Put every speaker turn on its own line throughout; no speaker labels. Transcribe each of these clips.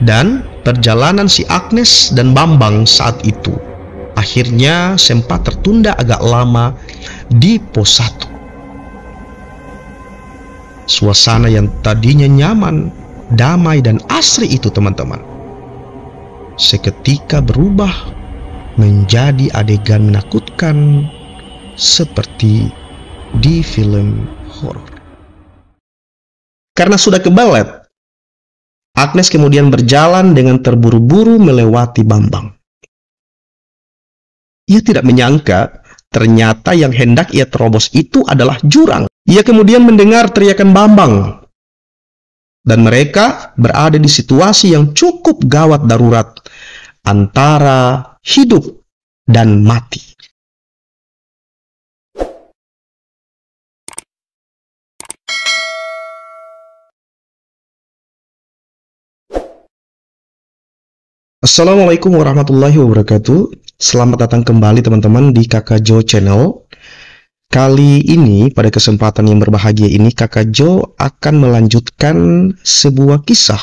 Dan perjalanan si Agnes dan Bambang saat itu akhirnya sempat tertunda agak lama di pos 1. Suasana yang tadinya nyaman, damai dan asri itu teman-teman, seketika berubah menjadi adegan menakutkan seperti di film horor. Karena sudah kebelet, Agnes kemudian berjalan dengan terburu-buru melewati Bambang. Ia tidak menyangka ternyata yang hendak ia terobos itu adalah jurang. Ia kemudian mendengar teriakan Bambang. Dan mereka berada di situasi yang cukup gawat darurat antara hidup dan mati. Assalamualaikum warahmatullahi wabarakatuh. Selamat datang kembali teman-teman di Kakak Jo Channel. Kali ini, pada kesempatan yang berbahagia ini, Kakak Jo akan melanjutkan sebuah kisah,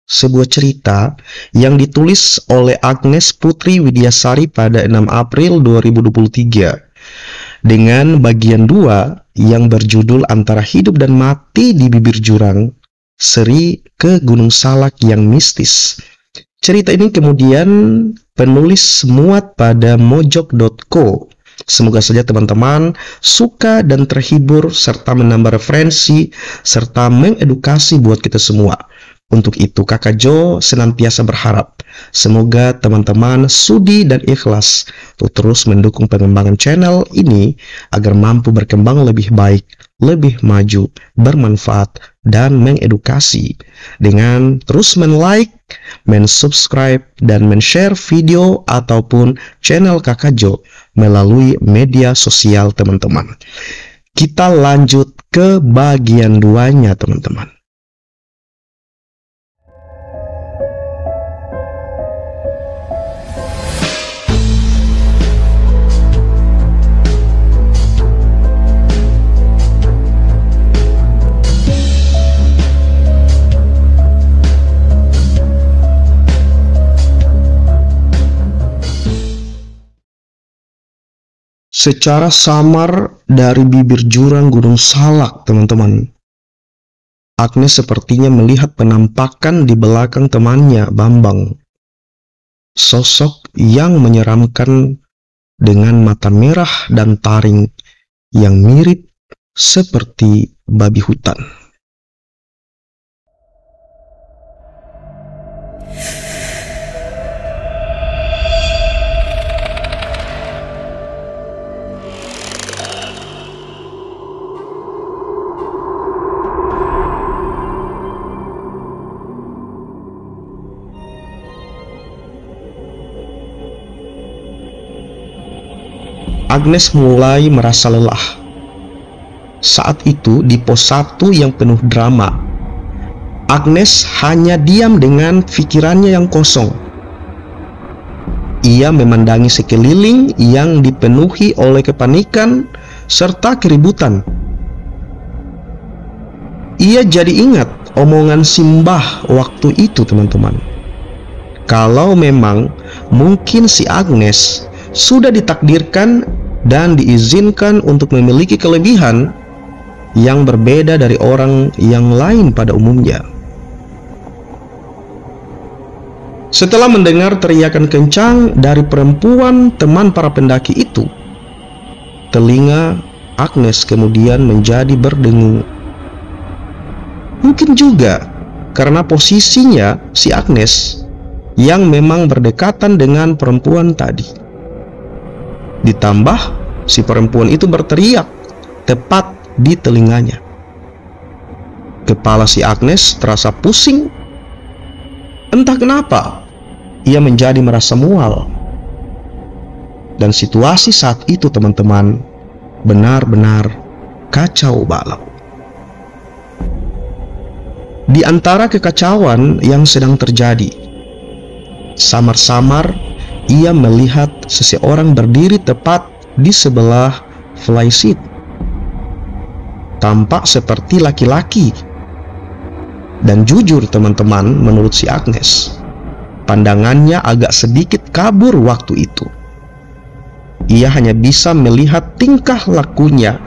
sebuah cerita yang ditulis oleh Agnes Putri Widyasari pada 6 April 2023 dengan bagian 2 yang berjudul Antara Hidup dan Mati di Bibir Jurang, seri Ke Gunung Salak yang Mistis. Cerita ini kemudian penulis muat pada mojok.co. Semoga saja teman-teman suka dan terhibur serta menambah referensi serta mengedukasi buat kita semua. Untuk itu Kakak Jo senantiasa berharap semoga teman-teman sudi dan ikhlas untuk terus mendukung pengembangan channel ini agar mampu berkembang lebih baik, lebih maju, bermanfaat, dan mengedukasi dengan terus men-like, men-subscribe, dan men-share video ataupun channel Kakak Jo melalui media sosial teman-teman. Kita lanjut ke bagian 2-nya teman-teman. Secara samar dari bibir jurang Gunung Salak, teman-teman, Agnes sepertinya melihat penampakan di belakang temannya, Bambang. Sosok yang menyeramkan dengan mata merah dan taring yang mirip seperti babi hutan. Agnes mulai merasa lelah. Saat itu di pos 1 yang penuh drama, Agnes hanya diam dengan pikirannya yang kosong. Ia memandangi sekeliling yang dipenuhi oleh kepanikan serta keributan. Ia jadi ingat omongan Simbah waktu itu teman-teman. Kalau memang mungkin si Agnes sudah ditakdirkan dan diizinkan untuk memiliki kelebihan yang berbeda dari orang yang lain pada umumnya. Setelah mendengar teriakan kencang dari perempuan teman para pendaki itu, telinga Agnes kemudian menjadi berdengung. Mungkin juga karena posisinya si Agnes yang memang berdekatan dengan perempuan tadi. Ditambah si perempuan itu berteriak tepat di telinganya. Kepala si Agnes terasa pusing. Entah kenapa ia menjadi merasa mual. Dan situasi saat itu teman-teman benar-benar kacau balau. Di antara kekacauan yang sedang terjadi, samar-samar ia melihat seseorang berdiri tepat di sebelah flyseat. Tampak seperti laki-laki. Dan jujur teman-teman, menurut si Agnes, Pandangannya agak sedikit kabur waktu itu. Ia hanya bisa melihat tingkah lakunya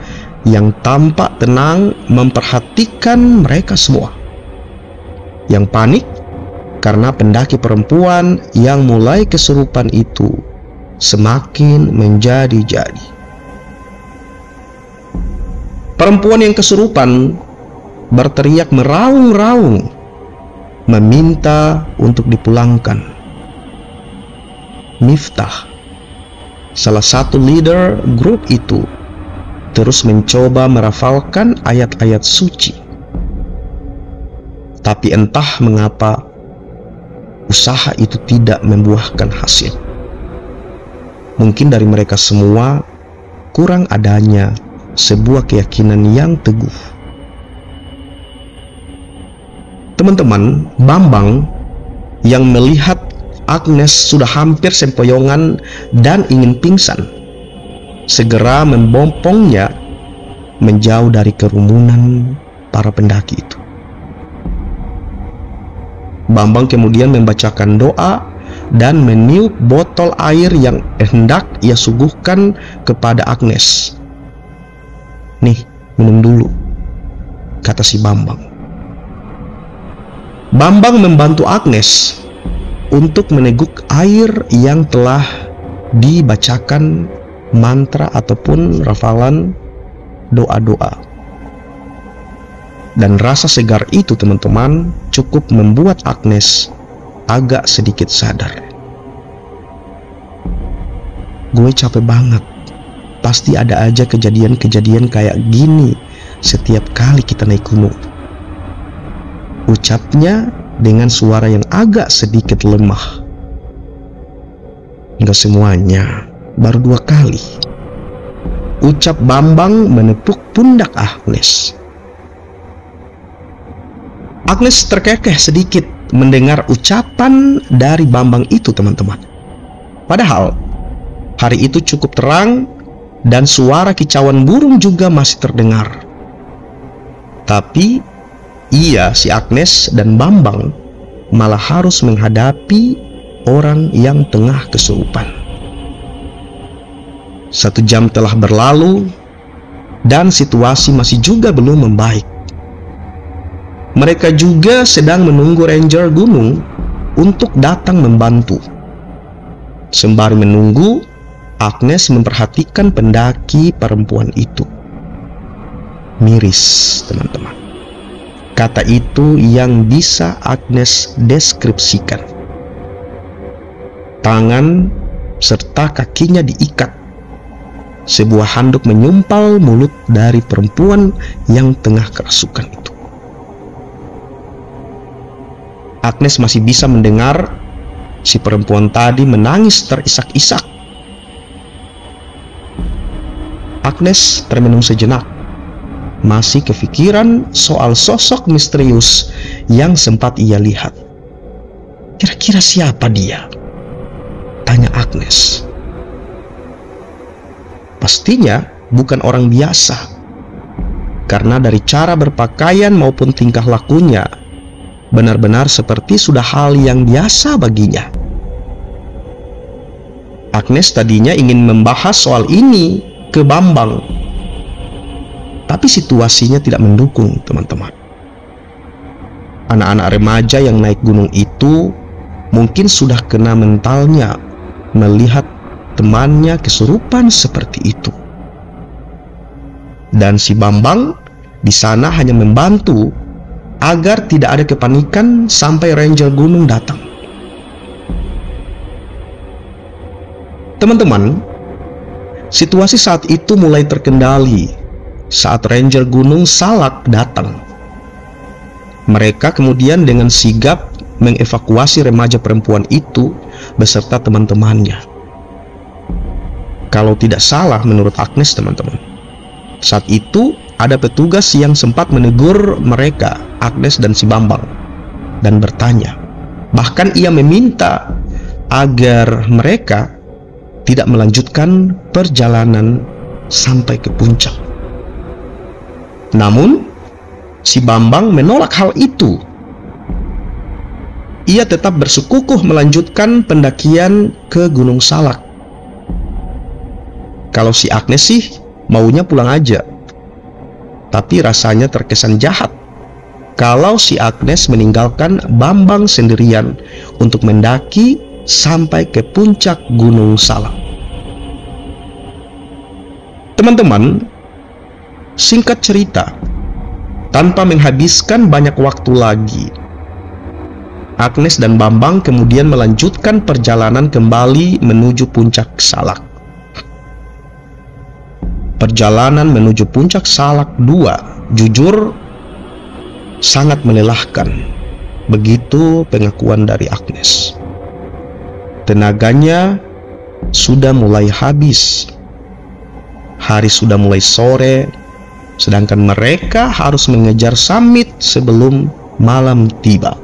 yang tampak tenang memperhatikan mereka semua. Yang panik karena pendaki perempuan yang mulai kesurupan itu semakin menjadi-jadi. Perempuan yang kesurupan berteriak meraung-raung, meminta untuk dipulangkan. Miftah, salah satu leader grup itu, terus mencoba merafalkan ayat-ayat suci. Tapi entah mengapa usaha itu tidak membuahkan hasil. Mungkin dari mereka semua kurang adanya sebuah keyakinan yang teguh. Teman-teman, Bambang yang melihat Agnes sudah hampir sempoyongan dan ingin pingsan, segera membompongnya menjauh dari kerumunan para pendaki itu. Bambang kemudian membacakan doa dan meniup botol air yang hendak ia suguhkan kepada Agnes. "Nih, minum dulu," kata si Bambang. Bambang membantu Agnes untuk meneguk air yang telah dibacakan mantra ataupun rafalan doa-doa. Dan rasa segar itu, teman-teman, cukup membuat Agnes agak sedikit sadar. "Gue capek banget. Pasti ada aja kejadian-kejadian kayak gini setiap kali kita naik gunung," ucapnya dengan suara yang agak sedikit lemah. "Enggak semuanya, baru 2 kali," ucap Bambang menepuk pundak Agnes. Agnes terkekeh sedikit mendengar ucapan dari Bambang itu, teman-teman. Padahal hari itu cukup terang dan suara kicauan burung juga masih terdengar. Tapi si Agnes dan Bambang malah harus menghadapi orang yang tengah kesurupan. 1 jam telah berlalu dan situasi masih juga belum membaik. Mereka juga sedang menunggu ranger gunung untuk datang membantu. Sembari menunggu, Agnes memperhatikan pendaki perempuan itu. Miris, teman-teman. Kata itu yang bisa Agnes deskripsikan. Tangan serta kakinya diikat. Sebuah handuk menyumpal mulut dari perempuan yang tengah kerasukan itu. Agnes masih bisa mendengar si perempuan tadi menangis terisak-isak. Agnes termenung sejenak, masih kepikiran soal sosok misterius yang sempat ia lihat. "Kira-kira siapa dia?" tanya Agnes. Pastinya bukan orang biasa, karena dari cara berpakaian maupun tingkah lakunya benar-benar seperti sudah hal yang biasa baginya. Agnes tadinya ingin membahas soal ini ke Bambang, tapi situasinya tidak mendukung, teman-teman. Anak-anak remaja yang naik gunung itu mungkin sudah kena mentalnya melihat temannya kesurupan seperti itu. Dan si Bambang di sana hanya membantu agar tidak ada kepanikan sampai ranger gunung datang. Teman-teman, situasi saat itu mulai terkendali saat ranger gunung Salak datang. Mereka kemudian dengan sigap mengevakuasi remaja perempuan itu beserta teman-temannya. Kalau tidak salah menurut Agnes, teman-teman, saat itu ada petugas yang sempat menegur mereka, Agnes dan si Bambang, dan bertanya. Bahkan ia meminta agar mereka tidak melanjutkan perjalanan sampai ke puncak. Namun, si Bambang menolak hal itu. ia tetap bersikukuh melanjutkan pendakian ke Gunung Salak. Kalau si Agnes sih maunya pulang aja, tapi rasanya terkesan jahat kalau si Agnes meninggalkan Bambang sendirian untuk mendaki sampai ke puncak Gunung Salak. Teman-teman, singkat cerita, tanpa menghabiskan banyak waktu lagi, Agnes dan Bambang kemudian melanjutkan perjalanan kembali menuju puncak Salak. Perjalanan menuju puncak Salak 2 jujur sangat melelahkan. Begitu pengakuan dari Agnes. Tenaganya sudah mulai habis. Hari sudah mulai sore, sedangkan mereka harus mengejar summit sebelum malam tiba.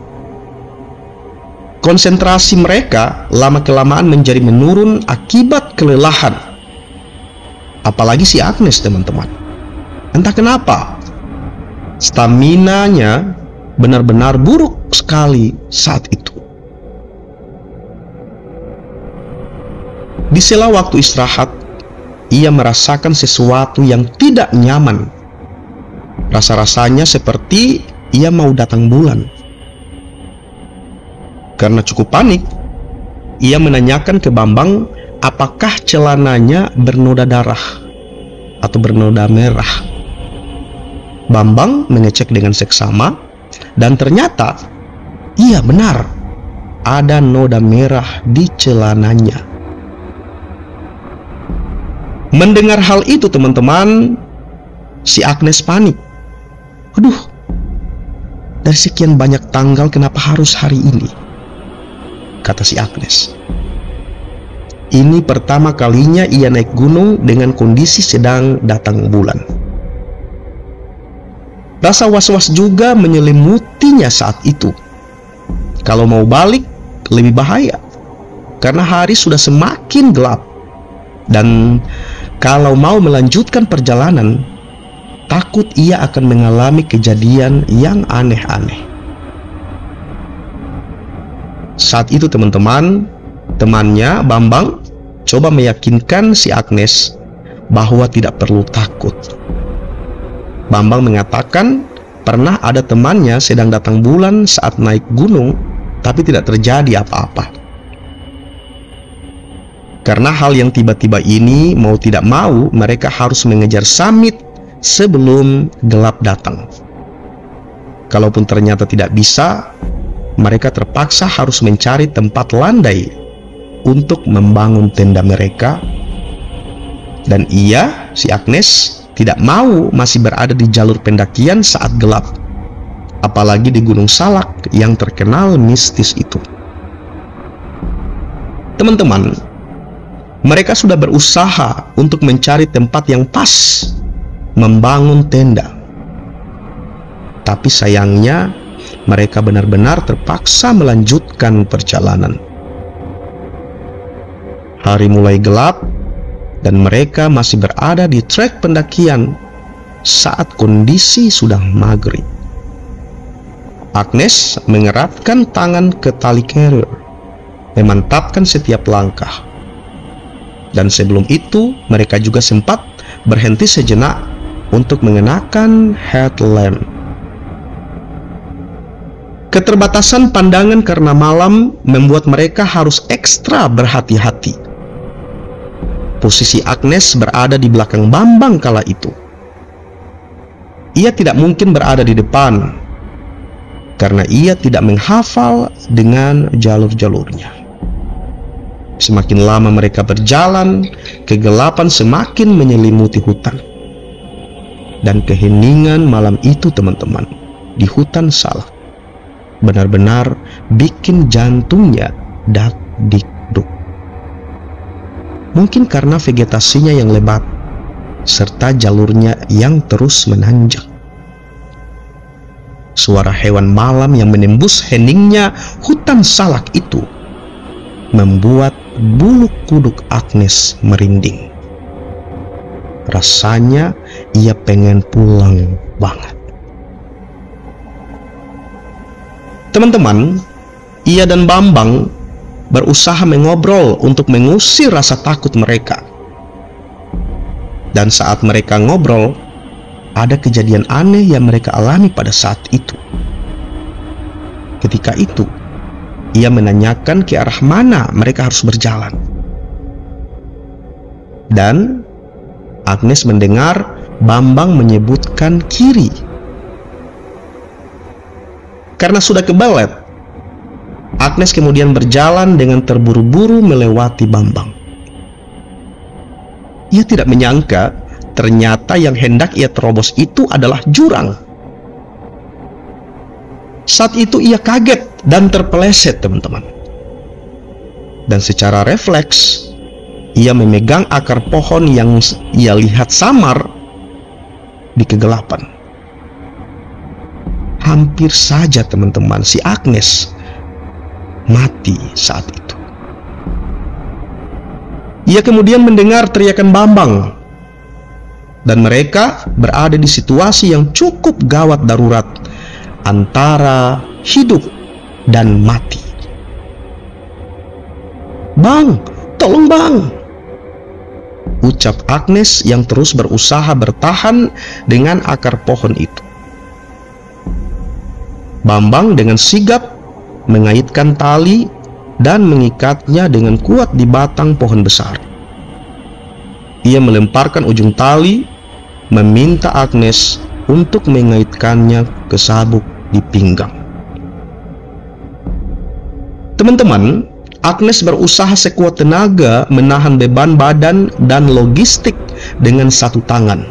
Konsentrasi mereka lama-kelamaan menjadi menurun akibat kelelahan. Apalagi si Agnes, teman-teman. Entah kenapa, staminanya benar-benar buruk sekali saat itu. Di sela waktu istirahat, ia merasakan sesuatu yang tidak nyaman. Rasa-rasanya seperti ia mau datang bulan. Karena cukup panik, ia menanyakan ke Bambang apakah celananya bernoda darah atau bernoda merah. Bambang mengecek dengan seksama dan ternyata iya benar, ada noda merah di celananya. Mendengar hal itu, teman-teman, si Agnes panik. Aduh, dari sekian banyak tanggal kenapa harus hari ini? Kata si Agnes. Ini pertama kalinya ia naik gunung dengan kondisi sedang datang bulan. Rasa was-was juga menyelimutinya saat itu. Kalau mau balik lebih bahaya, karena hari sudah semakin gelap. Dan kalau mau melanjutkan perjalanan, takut ia akan mengalami kejadian yang aneh-aneh. Saat itu teman-teman, temannya Bambang coba meyakinkan si Agnes bahwa tidak perlu takut. Bambang mengatakan pernah ada temannya sedang datang bulan saat naik gunung, tapi tidak terjadi apa-apa. Karena hal yang tiba-tiba ini, mau tidak mau mereka harus mengejar summit sebelum gelap datang. Kalaupun ternyata tidak bisa, mereka terpaksa harus mencari tempat landai untuk membangun tenda mereka. Dan ia, si Agnes, tidak mau masih berada di jalur pendakian saat gelap, apalagi di Gunung Salak yang terkenal mistis itu. Teman-teman, mereka sudah berusaha untuk mencari tempat yang pas membangun tenda. Tapi sayangnya mereka benar-benar terpaksa melanjutkan perjalanan. Hari mulai gelap dan mereka masih berada di trek pendakian saat kondisi sudah maghrib. Agnes mengeratkan tangan ke tali carrier, memantapkan setiap langkah. Dan sebelum itu, mereka juga sempat berhenti sejenak untuk mengenakan headlamp. Keterbatasan pandangan karena malam membuat mereka harus ekstra berhati-hati. Posisi Agnes berada di belakang Bambang kala itu. Ia tidak mungkin berada di depan, karena ia tidak menghafal dengan jalur-jalurnya. Semakin lama mereka berjalan, kegelapan semakin menyelimuti hutan. Dan keheningan malam itu, teman-teman, di hutan Salak benar-benar bikin jantungnya dak-dik-duk. Mungkin karena vegetasinya yang lebat serta jalurnya yang terus menanjak. Suara hewan malam yang menembus heningnya hutan Salak itu membuat bulu kuduk Agnes merinding. Rasanya ia pengen pulang banget. Teman-teman, ia dan Bambang berusaha mengobrol untuk mengusir rasa takut mereka. Dan saat mereka ngobrol, ada kejadian aneh yang mereka alami pada saat itu. Ketika itu, ia menanyakan ke arah mana mereka harus berjalan. Dan Agnes mendengar Bambang menyebutkan kiri. Karena sudah kebelet, Agnes kemudian berjalan dengan terburu-buru melewati Bambang. Ia tidak menyangka ternyata yang hendak ia terobos itu adalah jurang. Saat itu ia kaget dan terpeleset, teman-teman. Dan secara refleks, ia memegang akar pohon yang ia lihat samar di kegelapan. Hampir saja, teman-teman, si Agnes mati saat itu. Ia kemudian mendengar teriakan Bambang, dan mereka berada di situasi yang cukup gawat darurat antara hidup dan mati. "Bang, tolong bang!" ucap Agnes yang terus berusaha bertahan dengan akar pohon itu. Bambang dengan sigap mengaitkan tali dan mengikatnya dengan kuat di batang pohon besar. Ia melemparkan ujung tali, meminta Agnes untuk mengaitkannya ke sabuk di pinggang. Teman-teman, Agnes berusaha sekuat tenaga menahan beban badan dan logistik dengan satu tangan.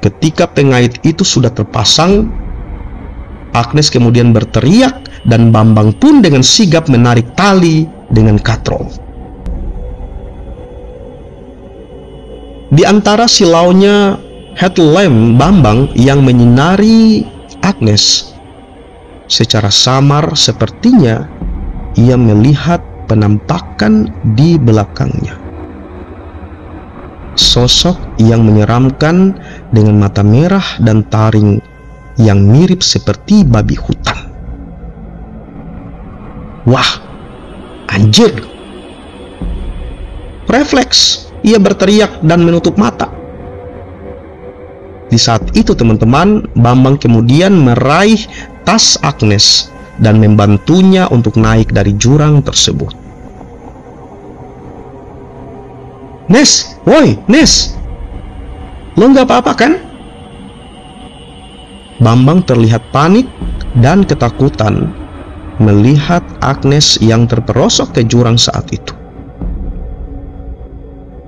Ketika pengait itu sudah terpasang, Agnes kemudian berteriak dan Bambang pun dengan sigap menarik tali dengan katrol. Di antara silaunya headlamp Bambang yang menyinari Agnes, secara samar sepertinya ia melihat penampakan di belakangnya. Sosok yang menyeramkan dengan mata merah dan taring yang mirip seperti babi hutan. Wah, anjir! Refleks, ia berteriak dan menutup mata. Di saat itu, teman-teman, Bambang kemudian meraih tas Agnes dan membantunya untuk naik dari jurang tersebut. "Nes, woi, Nes, lo nggak apa-apa kan?" Bambang terlihat panik dan ketakutan melihat Agnes yang terperosok ke jurang saat itu.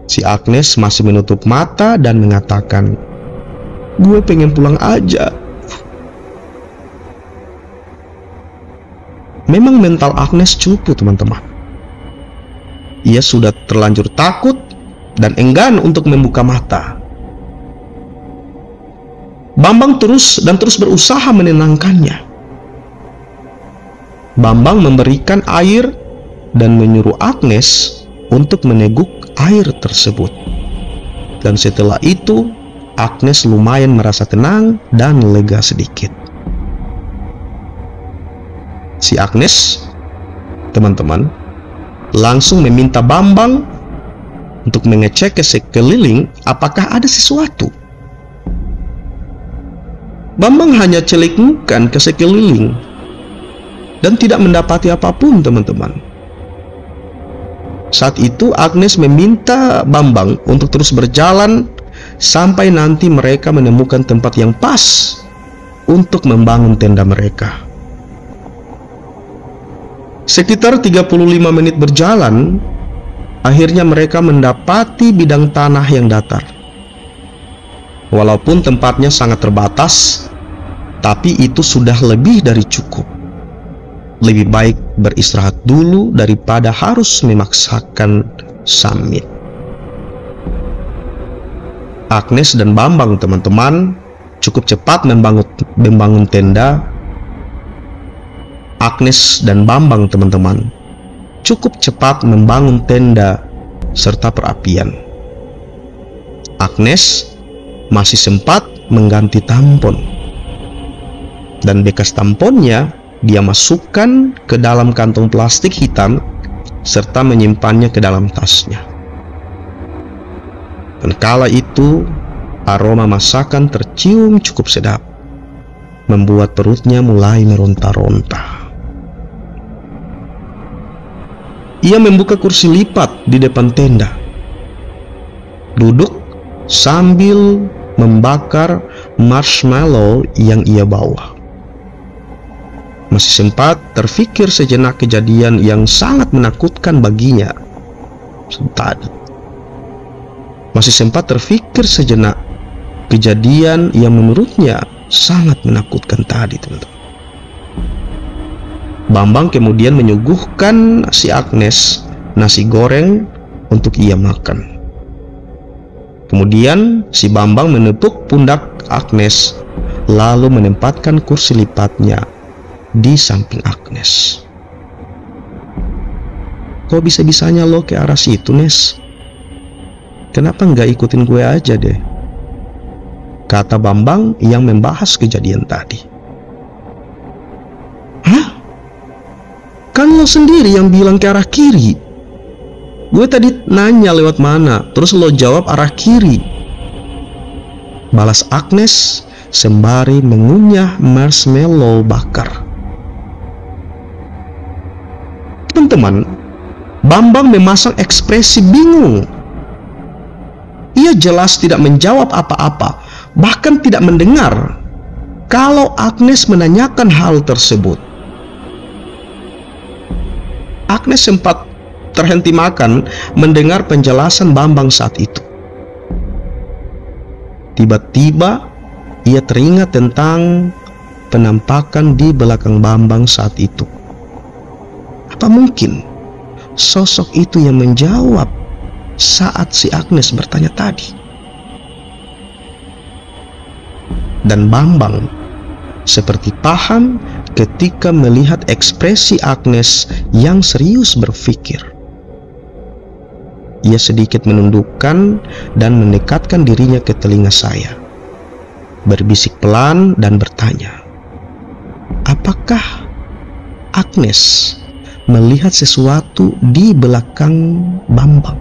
Si Agnes masih menutup mata dan mengatakan, "Gue pengen pulang aja." Memang mental Agnes cupu, teman-teman. Ia sudah terlanjur takut dan enggan untuk membuka mata. Bambang terus berusaha menenangkannya. Bambang memberikan air dan menyuruh Agnes untuk meneguk air tersebut. Dan setelah itu, Agnes lumayan merasa tenang dan lega sedikit. Si Agnes, teman-teman, langsung meminta Bambang untuk mengecek ke sekeliling apakah ada sesuatu. Bambang hanya celingkan ke sekeliling dan tidak mendapati apapun, teman-teman. Saat itu Agnes meminta Bambang untuk terus berjalan sampai nanti mereka menemukan tempat yang pas untuk membangun tenda mereka. Sekitar 35 menit berjalan, akhirnya mereka mendapati bidang tanah yang datar. Walaupun tempatnya sangat terbatas, tapi itu sudah lebih dari cukup. Lebih baik beristirahat dulu daripada harus memaksakan summit. Agnes dan Bambang, teman-teman, cukup cepat membangun tenda. Agnes dan Bambang, teman-teman, cukup cepat membangun tenda serta perapian. Agnes masih sempat mengganti tampon, dan bekas tamponnya dia masukkan ke dalam kantong plastik hitam serta menyimpannya ke dalam tasnya. Dan kala itu aroma masakan tercium cukup sedap, membuat perutnya mulai meronta-ronta. Ia membuka kursi lipat di depan tenda, duduk sambil membakar marshmallow yang ia bawa. Masih sempat terfikir sejenak kejadian yang sangat menakutkan baginya tadi. Masih sempat terfikir sejenak kejadian yang menurutnya sangat menakutkan tadi, teman-teman. Bambang kemudian menyuguhkan si Agnes nasi goreng untuk ia makan. Kemudian si Bambang menepuk pundak Agnes lalu menempatkan kursi lipatnya di samping Agnes. Kok bisa-bisanya lo ke arah situ, Nes? Kenapa nggak ikutin gue aja deh? Kata Bambang yang membahas kejadian tadi. Hah? Kan lo sendiri yang bilang ke arah kiri. Gue tadi nanya lewat mana, terus lo jawab arah kiri. Balas Agnes sembari mengunyah marshmallow bakar. Teman-teman, Bambang memasang ekspresi bingung. Ia jelas tidak menjawab apa-apa, bahkan tidak mendengar kalau Agnes menanyakan hal tersebut. Agnes sempat terhenti makan mendengar penjelasan Bambang saat itu. Tiba-tiba ia teringat tentang penampakan di belakang Bambang saat itu. Apa mungkin sosok itu yang menjawab saat si Agnes bertanya tadi? Dan Bambang seperti paham ketika melihat ekspresi Agnes yang serius berpikir. Ia sedikit menundukkan dan mendekatkan dirinya ke telinga saya, berbisik pelan dan bertanya, apakah Agnes melihat sesuatu di belakang Bambang?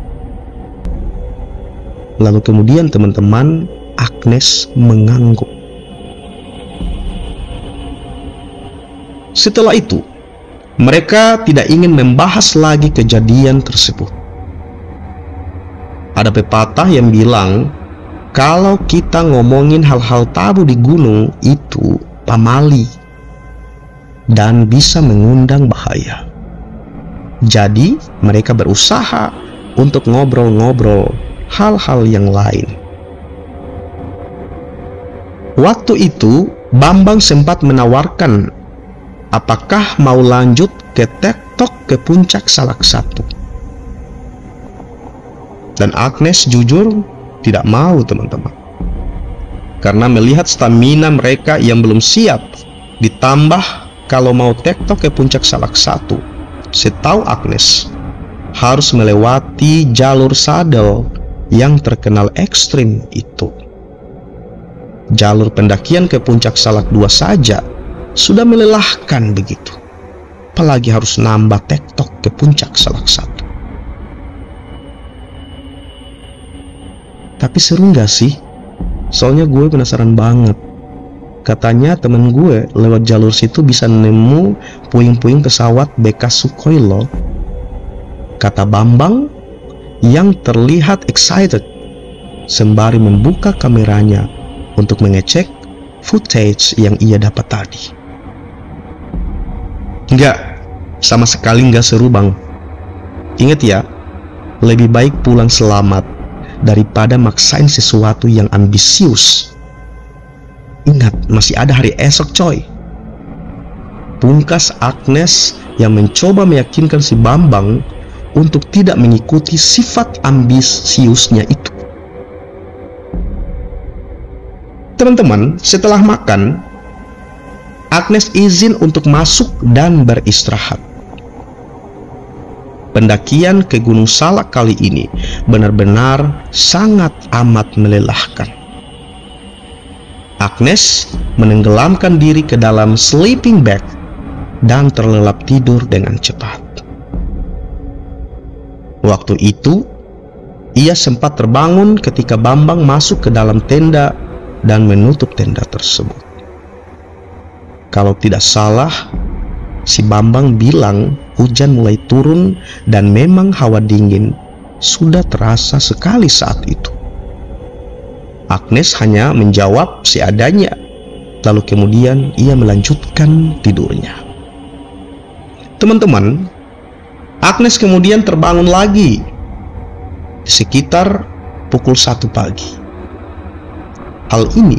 Lalu kemudian teman-teman, Agnes mengangguk. Setelah itu, mereka tidak ingin membahas lagi kejadian tersebut. Ada pepatah yang bilang, kalau kita ngomongin hal-hal tabu di gunung itu pamali dan bisa mengundang bahaya. Jadi mereka berusaha untuk ngobrol-ngobrol hal-hal yang lain. Waktu itu Bambang sempat menawarkan apakah mau lanjut ke tektok ke puncak Salak 1. Dan Agnes jujur tidak mau, teman-teman, karena melihat stamina mereka yang belum siap, ditambah kalau mau tektok ke puncak Salak 1, setahu Agnes harus melewati jalur sadel yang terkenal ekstrim itu. Jalur pendakian ke puncak Salak 2 saja sudah melelahkan begitu, apalagi harus nambah tektok ke puncak Salak 1. Tapi seru nggak sih? Soalnya gue penasaran banget. Katanya temen gue lewat jalur situ bisa nemu puing-puing pesawat bekas Sukhoi loh. Kata Bambang yang terlihat excited sembari membuka kameranya untuk mengecek footage yang ia dapat tadi. Enggak, sama sekali nggak seru, Bang. Ingat ya, lebih baik pulang selamat daripada maksain sesuatu yang ambisius. Ingat, masih ada hari esok, coy. Pungkas Agnes yang mencoba meyakinkan si Bambang untuk tidak mengikuti sifat ambisiusnya itu. Teman-teman, setelah makan, Agnes izin untuk masuk dan beristirahat. Pendakian ke Gunung Salak kali ini benar-benar sangat amat melelahkan. Agnes menenggelamkan diri ke dalam sleeping bag dan terlelap tidur dengan cepat. Waktu itu, ia sempat terbangun ketika Bambang masuk ke dalam tenda dan menutup tenda tersebut. Kalau tidak salah, si Bambang bilang hujan mulai turun dan memang hawa dingin sudah terasa sekali saat itu. Agnes hanya menjawab seadanya, lalu kemudian ia melanjutkan tidurnya. Teman-teman, Agnes kemudian terbangun lagi sekitar pukul 1 pagi. Hal ini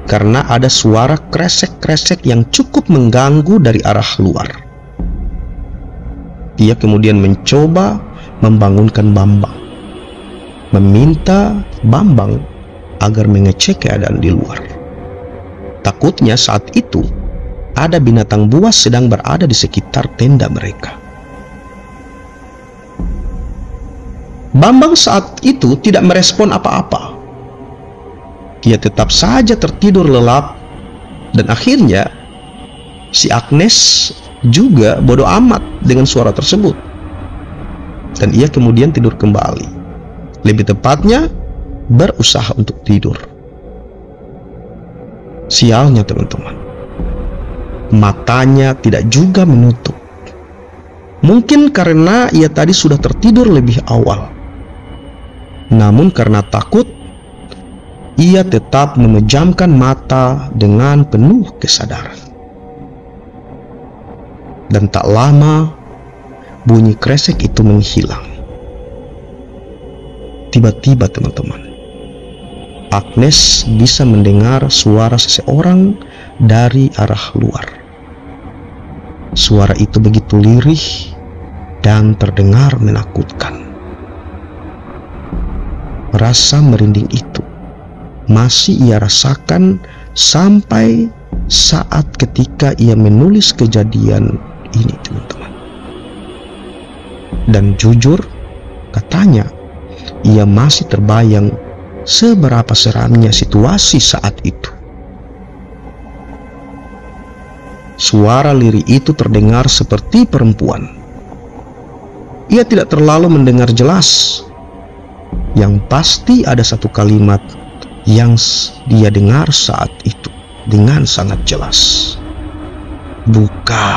karena ada suara kresek-kresek yang cukup mengganggu dari arah luar. Ia kemudian mencoba membangunkan Bambang, meminta Bambang agar mengecek keadaan di luar. Takutnya saat itu ada binatang buas sedang berada di sekitar tenda mereka. Bambang saat itu tidak merespon apa-apa. Ia tetap saja tertidur lelap, dan akhirnya si Agnes juga bodoh amat dengan suara tersebut, dan ia kemudian tidur kembali. Lebih tepatnya, berusaha untuk tidur. Sialnya teman-teman, matanya tidak juga menutup. Mungkin karena ia tadi sudah tertidur lebih awal. Namun karena takut, ia tetap memejamkan mata dengan penuh kesadaran. Dan tak lama, bunyi kresek itu menghilang. Tiba-tiba teman-teman, Agnes bisa mendengar suara seseorang dari arah luar. Suara itu begitu lirih dan terdengar menakutkan. Rasa merinding itu masih ia rasakan sampai saat ketika ia menulis kejadian ini teman-teman. Dan jujur katanya, ia masih terbayang seberapa seramnya situasi saat itu. Suara lirih itu terdengar seperti perempuan. Ia tidak terlalu mendengar jelas. Yang pasti ada satu kalimat yang dia dengar saat itu dengan sangat jelas. Buka,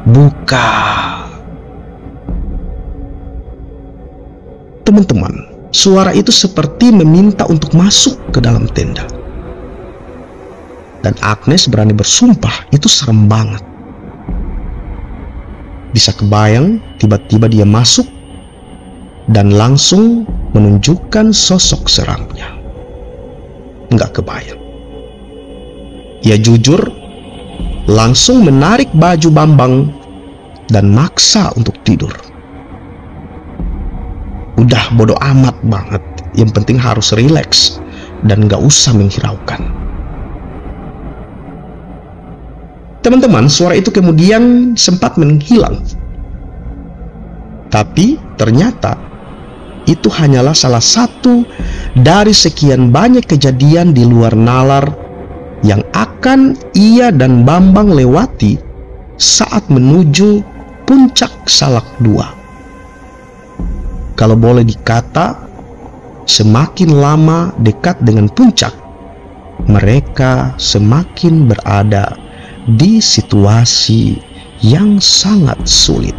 buka. Teman-teman, suara itu seperti meminta untuk masuk ke dalam tenda. Dan Agnes berani bersumpah itu serem banget. Bisa kebayang tiba-tiba dia masuk dan langsung menunjukkan sosok seramnya. Nggak kebayang. Ia jujur langsung menarik baju Bambang dan maksa untuk tidur. Udah bodoh amat banget, yang penting harus rileks dan nggak usah menghiraukan. Teman-teman, suara itu kemudian sempat menghilang. Tapi ternyata itu hanyalah salah satu dari sekian banyak kejadian di luar nalar yang akan ia dan Bambang lewati saat menuju puncak Salak II. Kalau boleh dikata, semakin lama dekat dengan puncak, mereka semakin berada di situasi yang sangat sulit.